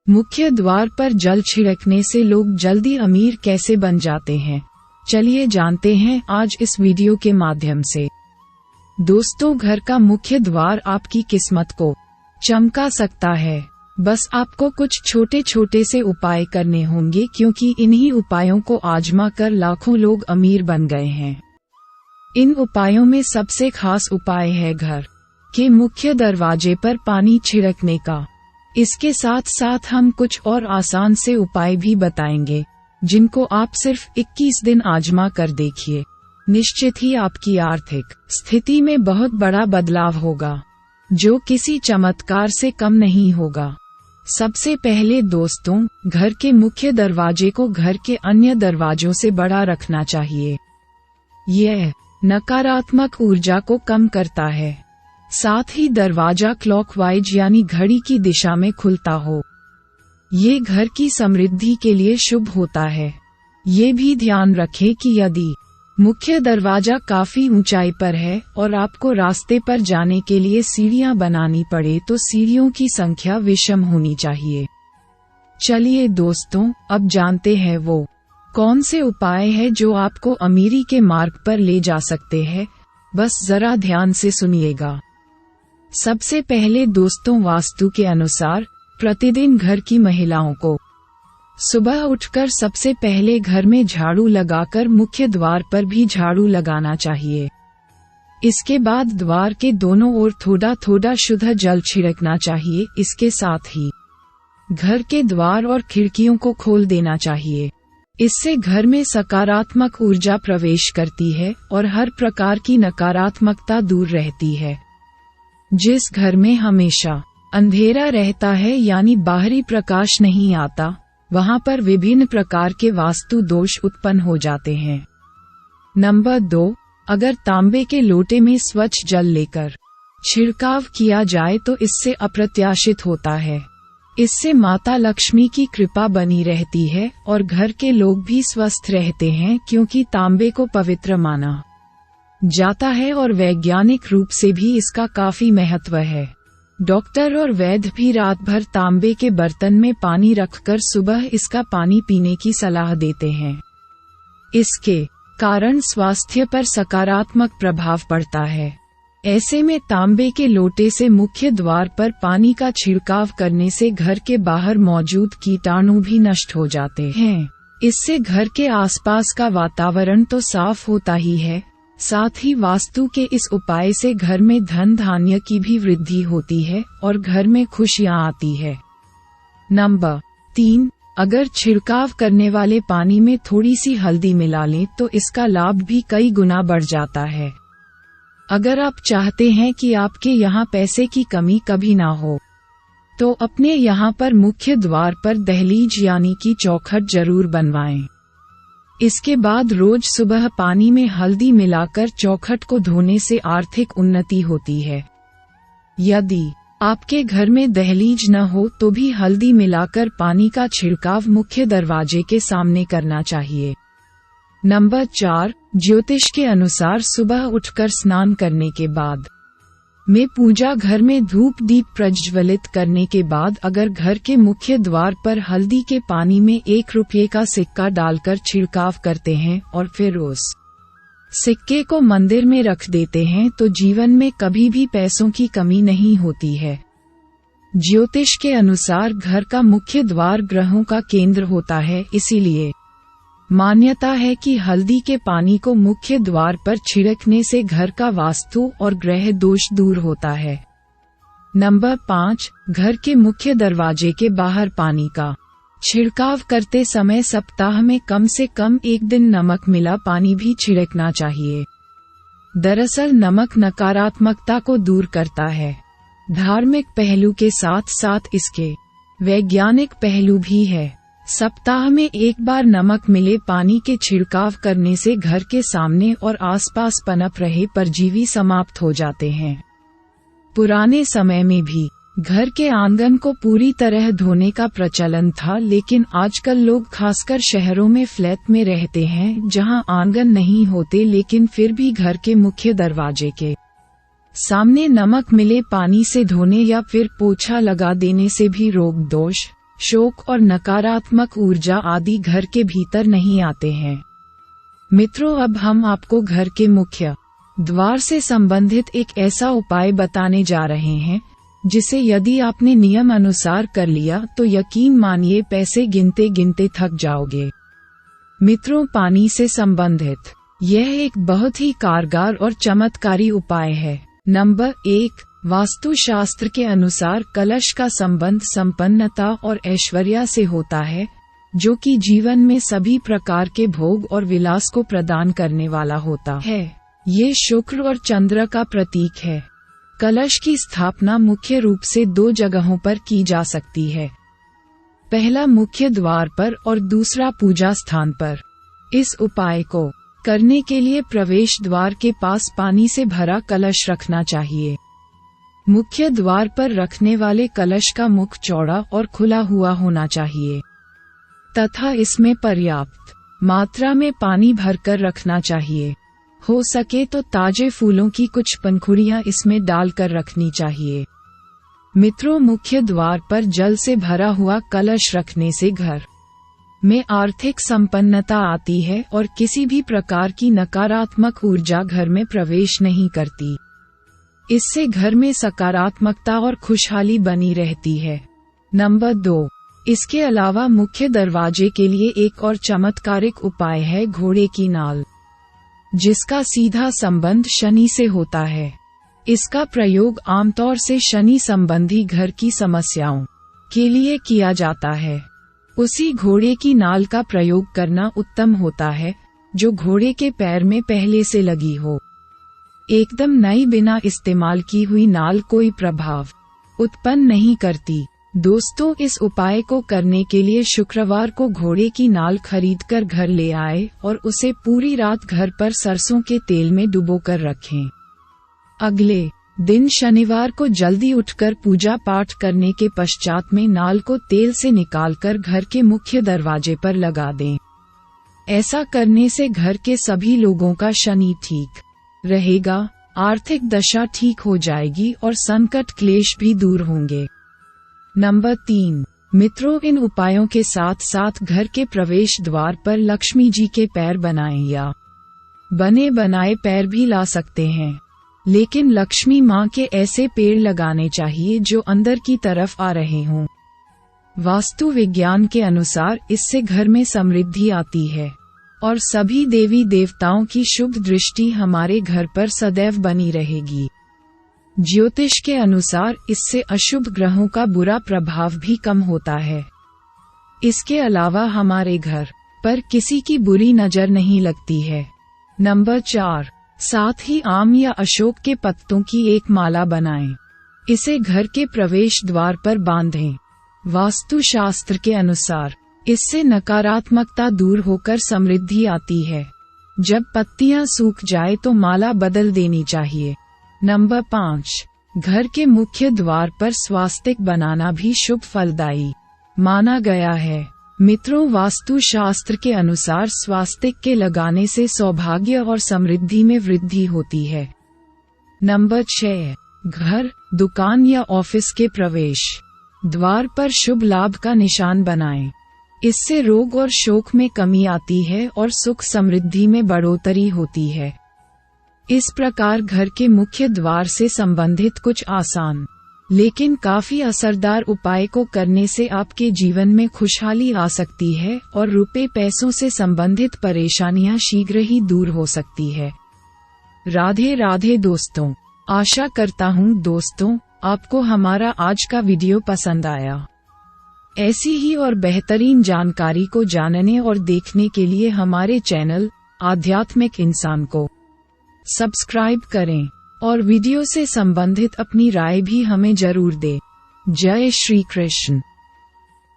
मुख्य द्वार पर जल छिड़कने से लोग जल्दी अमीर कैसे बन जाते हैं, चलिए जानते हैं आज इस वीडियो के माध्यम से। दोस्तों, घर का मुख्य द्वार आपकी किस्मत को चमका सकता है। बस आपको कुछ छोटे छोटे से उपाय करने होंगे, क्योंकि इन्हीं उपायों को आजमा कर लाखों लोग अमीर बन गए हैं। इन उपायों में सबसे खास उपाय है घर के मुख्य दरवाजे पर पानी छिड़कने का। इसके साथ साथ हम कुछ और आसान से उपाय भी बताएंगे, जिनको आप सिर्फ 21 दिन आजमा कर देखिए। निश्चित ही आपकी आर्थिक स्थिति में बहुत बड़ा बदलाव होगा, जो किसी चमत्कार से कम नहीं होगा। सबसे पहले दोस्तों, घर के मुख्य दरवाजे को घर के अन्य दरवाजों से बड़ा रखना चाहिए। यह नकारात्मक ऊर्जा को कम करता है। साथ ही दरवाजा क्लॉकवाइज यानी घड़ी की दिशा में खुलता हो। ये घर की समृद्धि के लिए शुभ होता है। ये भी ध्यान रखें कि यदि मुख्य दरवाजा काफी ऊंचाई पर है और आपको रास्ते पर जाने के लिए सीढ़ियां बनानी पड़े, तो सीढ़ियों की संख्या विषम होनी चाहिए। चलिए दोस्तों, अब जानते हैं वो कौन से उपाय है जो आपको अमीरी के मार्ग पर ले जा सकते हैं। बस जरा ध्यान से सुनिएगा। सबसे पहले दोस्तों, वास्तु के अनुसार प्रतिदिन घर की महिलाओं को सुबह उठकर सबसे पहले घर में झाड़ू लगाकर मुख्य द्वार पर भी झाड़ू लगाना चाहिए। इसके बाद द्वार के दोनों ओर थोड़ा थोड़ा शुद्ध जल छिड़कना चाहिए। इसके साथ ही घर के द्वार और खिड़कियों को खोल देना चाहिए। इससे घर में सकारात्मक ऊर्जा प्रवेश करती है और हर प्रकार की नकारात्मकता दूर रहती है। जिस घर में हमेशा अंधेरा रहता है, यानी बाहरी प्रकाश नहीं आता, वहां पर विभिन्न प्रकार के वास्तु दोष उत्पन्न हो जाते हैं। नंबर 2, अगर तांबे के लोटे में स्वच्छ जल लेकर छिड़काव किया जाए तो इससे अप्रत्याशित होता है। इससे माता लक्ष्मी की कृपा बनी रहती है और घर के लोग भी स्वस्थ रहते हैं, क्योंकि तांबे को पवित्र माना जाता है और वैज्ञानिक रूप से भी इसका काफी महत्व है। डॉक्टर और वैद्य भी रात भर तांबे के बर्तन में पानी रखकर सुबह इसका पानी पीने की सलाह देते हैं। इसके कारण स्वास्थ्य पर सकारात्मक प्रभाव पड़ता है। ऐसे में तांबे के लोटे से मुख्य द्वार पर पानी का छिड़काव करने से घर के बाहर मौजूद कीटाणु भी नष्ट हो जाते हैं। इससे घर के आसपास का वातावरण तो साफ होता ही है, साथ ही वास्तु के इस उपाय से घर में धन धान्य की भी वृद्धि होती है और घर में खुशियां आती है। नंबर 3, अगर छिड़काव करने वाले पानी में थोड़ी सी हल्दी मिला लें तो इसका लाभ भी कई गुना बढ़ जाता है। अगर आप चाहते हैं कि आपके यहाँ पैसे की कमी कभी ना हो, तो अपने यहाँ पर मुख्य द्वार पर दहलीज यानी कि चौखट जरूर बनवाएं। इसके बाद रोज सुबह पानी में हल्दी मिलाकर चौखट को धोने से आर्थिक उन्नति होती है। यदि आपके घर में दहलीज न हो तो भी हल्दी मिलाकर पानी का छिड़काव मुख्य दरवाजे के सामने करना चाहिए। नंबर 4, ज्योतिष के अनुसार सुबह उठकर स्नान करने के बाद में पूजा घर में धूप दीप प्रज्वलित करने के बाद अगर घर के मुख्य द्वार पर हल्दी के पानी में 1 रुपये का सिक्का डालकर छिड़काव करते हैं और फिर उस सिक्के को मंदिर में रख देते हैं, तो जीवन में कभी भी पैसों की कमी नहीं होती है। ज्योतिष के अनुसार घर का मुख्य द्वार ग्रहों का केंद्र होता है, इसीलिए मान्यता है कि हल्दी के पानी को मुख्य द्वार पर छिड़कने से घर का वास्तु और ग्रह दोष दूर होता है। नंबर 5, घर के मुख्य दरवाजे के बाहर पानी का छिड़काव करते समय सप्ताह में कम से कम 1 दिन नमक मिला पानी भी छिड़कना चाहिए। दरअसल नमक नकारात्मकता को दूर करता है। धार्मिक पहलू के साथ साथ इसके वैज्ञानिक पहलू भी है। सप्ताह में 1 बार नमक मिले पानी के छिड़काव करने से घर के सामने और आसपास पनप रहे परजीवी समाप्त हो जाते हैं। पुराने समय में भी घर के आंगन को पूरी तरह धोने का प्रचलन था, लेकिन आजकल लोग खासकर शहरों में फ्लैट में रहते हैं जहां आंगन नहीं होते, लेकिन फिर भी घर के मुख्य दरवाजे के सामने नमक मिले पानी से धोने या फिर पोछा लगा देने से भी रोग दोष शोक और नकारात्मक ऊर्जा आदि घर के भीतर नहीं आते हैं। मित्रों, अब हम आपको घर के मुख्य द्वार से संबंधित एक ऐसा उपाय बताने जा रहे हैं जिसे यदि आपने नियम अनुसार कर लिया तो यकीन मानिए पैसे गिनते गिनते थक जाओगे। मित्रों, पानी से संबंधित यह एक बहुत ही कारगर और चमत्कारी उपाय है। नंबर 1, वास्तुशास्त्र के अनुसार कलश का संबंध संपन्नता और ऐश्वर्य से होता है, जो कि जीवन में सभी प्रकार के भोग और विलास को प्रदान करने वाला होता है। ये शुक्र और चंद्र का प्रतीक है। कलश की स्थापना मुख्य रूप से 2 जगहों पर की जा सकती है, पहला मुख्य द्वार पर और दूसरा पूजा स्थान पर। इस उपाय को करने के लिए प्रवेश द्वार के पास पानी से भरा कलश रखना चाहिए। मुख्य द्वार पर रखने वाले कलश का मुख चौड़ा और खुला हुआ होना चाहिए तथा इसमें पर्याप्त मात्रा में पानी भरकर रखना चाहिए। हो सके तो ताजे फूलों की कुछ पंखुड़ियां इसमें डालकर रखनी चाहिए। मित्रों, मुख्य द्वार पर जल से भरा हुआ कलश रखने से घर में आर्थिक संपन्नता आती है और किसी भी प्रकार की नकारात्मक ऊर्जा घर में प्रवेश नहीं करती। इससे घर में सकारात्मकता और खुशहाली बनी रहती है। नंबर 2, इसके अलावा मुख्य दरवाजे के लिए एक और चमत्कारिक उपाय है घोड़े की नाल, जिसका सीधा संबंध शनि से होता है। इसका प्रयोग आमतौर से शनि संबंधी घर की समस्याओं के लिए किया जाता है। उसी घोड़े की नाल का प्रयोग करना उत्तम होता है जो घोड़े के पैर में पहले से लगी हो। एकदम नई बिना इस्तेमाल की हुई नाल कोई प्रभाव उत्पन्न नहीं करती। दोस्तों, इस उपाय को करने के लिए शुक्रवार को घोड़े की नाल खरीदकर घर ले आए और उसे पूरी रात घर पर सरसों के तेल में डुबोकर रखें। अगले दिन शनिवार को जल्दी उठकर पूजा पाठ करने के पश्चात में नाल को तेल से निकालकर घर के मुख्य दरवाजे पर लगा दें। ऐसा करने से घर के सभी लोगों का शनि ठीक रहेगा, आर्थिक दशा ठीक हो जाएगी और संकट क्लेश भी दूर होंगे। नंबर 3, मित्रों, इन उपायों के साथ साथ घर के प्रवेश द्वार पर लक्ष्मी जी के पैर बनाएं या बने बनाए पैर भी ला सकते हैं, लेकिन लक्ष्मी माँ के ऐसे पेड़ लगाने चाहिए जो अंदर की तरफ आ रहे हों। वास्तु विज्ञान के अनुसार इससे घर में समृद्धि आती है और सभी देवी देवताओं की शुभ दृष्टि हमारे घर पर सदैव बनी रहेगी। ज्योतिष के अनुसार इससे अशुभ ग्रहों का बुरा प्रभाव भी कम होता है। इसके अलावा हमारे घर पर किसी की बुरी नजर नहीं लगती है। नंबर 4, साथ ही आम या अशोक के पत्तों की एक माला बनाएं। इसे घर के प्रवेश द्वार पर बांधें। वास्तुशास्त्र के अनुसार इससे नकारात्मकता दूर होकर समृद्धि आती है। जब पत्तियां सूख जाए तो माला बदल देनी चाहिए। नंबर 5, घर के मुख्य द्वार पर स्वास्तिक बनाना भी शुभ फलदायी माना गया है। मित्रों, वास्तुशास्त्र के अनुसार स्वास्तिक के लगाने से सौभाग्य और समृद्धि में वृद्धि होती है। नंबर 6, घर, दुकान या ऑफिस के प्रवेश द्वार पर शुभ लाभ का निशान बनाएं। इससे रोग और शोक में कमी आती है और सुख समृद्धि में बढ़ोतरी होती है। इस प्रकार घर के मुख्य द्वार से संबंधित कुछ आसान लेकिन काफी असरदार उपाय को करने से आपके जीवन में खुशहाली आ सकती है और रुपए पैसों से संबंधित परेशानियां शीघ्र ही दूर हो सकती है। राधे राधे दोस्तों, आशा करता हूँ दोस्तों आपको हमारा आज का वीडियो पसंद आया। ऐसी ही और बेहतरीन जानकारी को जानने और देखने के लिए हमारे चैनल आध्यात्मिक इंसान को सब्सक्राइब करें और वीडियो से संबंधित अपनी राय भी हमें जरूर दें। जय श्री कृष्ण।